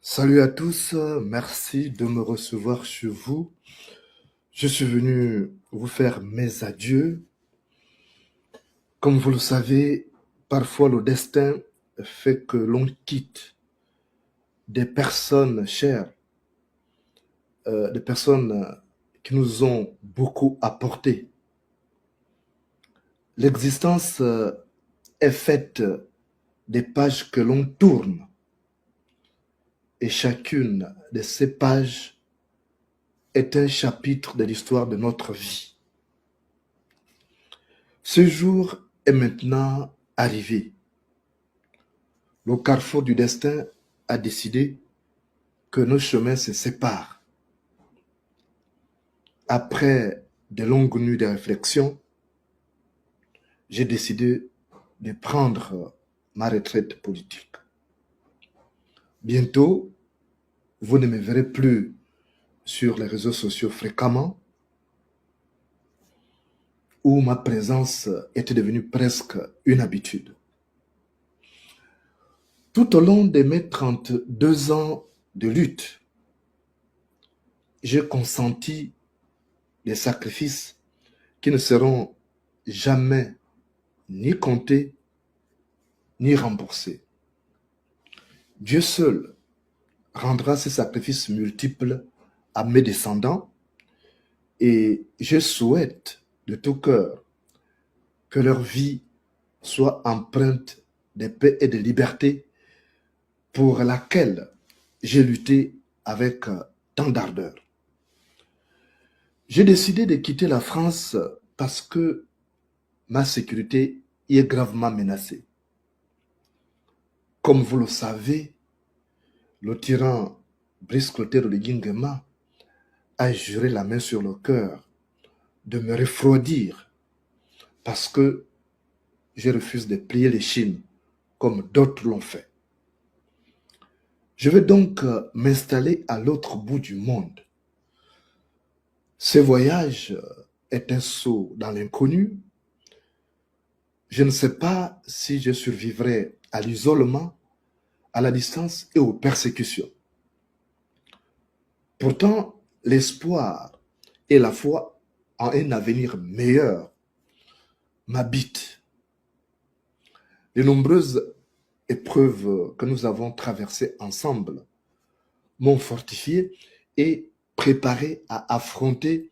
Salut à tous, merci de me recevoir chez vous. Je suis venu vous faire mes adieux. Comme vous le savez, parfois le destin fait que l'on quitte des personnes chères, des personnes qui nous ont beaucoup apporté. L'existence est faite des pages que l'on tourne et chacune de ces pages est un chapitre de l'histoire de notre vie. Ce jour est maintenant arrivé. Le carrefour du destin a décidé que nos chemins se séparent. Après de longues nuits de réflexion, j'ai décidé de prendre ma retraite politique. Bientôt, vous ne me verrez plus sur les réseaux sociaux fréquemment, où ma présence était devenue presque une habitude. Tout au long de mes 32 ans de lutte, j'ai consenti des sacrifices qui ne seront jamais ni comptés ni remboursés. Dieu seul rendra ces sacrifices multiples à mes descendants et je souhaite de tout cœur que leur vie soit empreinte de paix et de liberté pour laquelle j'ai lutté avec tant d'ardeur. J'ai décidé de quitter la France parce que ma sécurité y est gravement menacée. Comme vous le savez, le tyran Brice Clotaire Oligui Nguema a juré la main sur le cœur de me refroidir parce que je refuse de plier l'échine comme d'autres l'ont fait. Je vais donc m'installer à l'autre bout du monde. Ce voyage est un saut dans l'inconnu. Je ne sais pas si je survivrai à l'isolement, à la distance et aux persécutions. Pourtant, l'espoir et la foi en un avenir meilleur m'habitent. Les nombreuses épreuves que nous avons traversées ensemble m'ont fortifié et préparé à affronter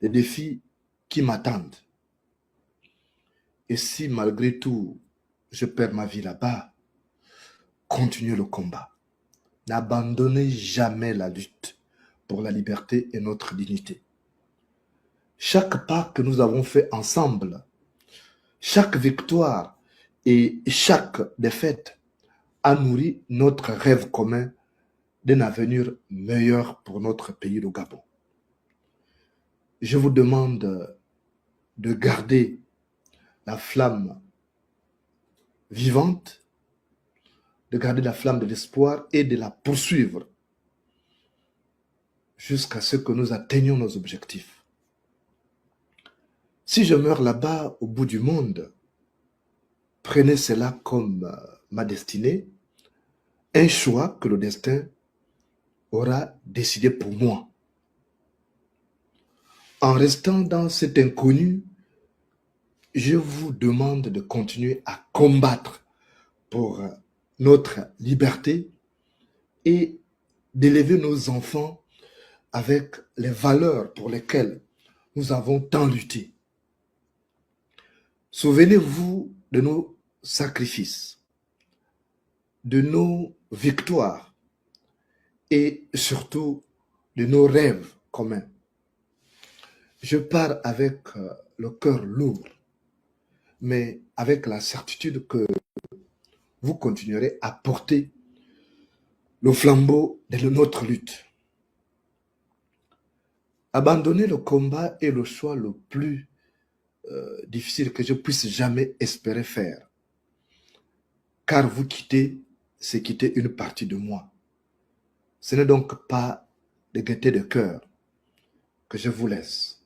les défis qui m'attendent. Et si malgré tout, je perds ma vie là-bas, continuez le combat. N'abandonnez jamais la lutte pour la liberté et notre dignité. Chaque pas que nous avons fait ensemble, chaque victoire et chaque défaite a nourri notre rêve commun d'un avenir meilleur pour notre pays, le Gabon. Je vous demande de garder la flamme vivante, de garder la flamme de l'espoir et de la poursuivre jusqu'à ce que nous atteignions nos objectifs. Si je meurs là-bas au bout du monde, prenez cela comme ma destinée, un choix que le destin aura décidé pour moi. En restant dans cet inconnu, je vous demande de continuer à combattre pour notre liberté et d'élever nos enfants avec les valeurs pour lesquelles nous avons tant lutté. Souvenez-vous de nos sacrifices, de nos victoires et surtout de nos rêves communs. Je pars avec le cœur lourd, mais avec la certitude que vous continuerez à porter le flambeau de notre lutte. Abandonner le combat est le choix le plus difficile que je puisse jamais espérer faire. Car vous quitter, c'est quitter une partie de moi. Ce n'est donc pas de gaieté de cœur que je vous laisse.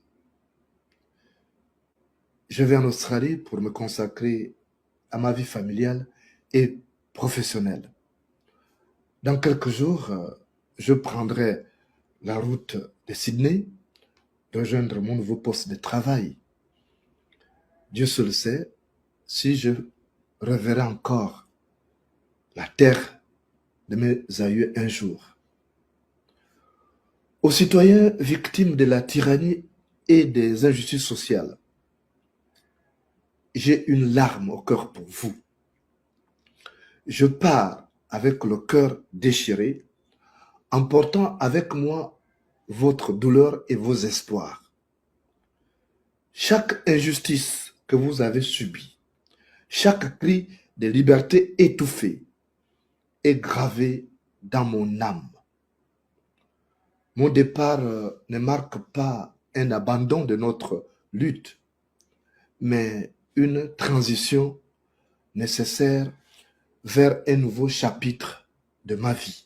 Je vais en Australie pour me consacrer à ma vie familiale et professionnelle. Dans quelques jours, je prendrai la route de Sydney, rejoindre mon nouveau poste de travail. Dieu seul sait si je reverrai encore la terre de mes aïeux un jour. Aux citoyens victimes de la tyrannie et des injustices sociales, j'ai une larme au cœur pour vous. Je pars avec le cœur déchiré, emportant avec moi votre douleur et vos espoirs. Chaque injustice que vous avez subie, chaque cri de liberté étouffé est gravé dans mon âme. Mon départ ne marque pas un abandon de notre lutte, mais une transition nécessaire vers un nouveau chapitre de ma vie.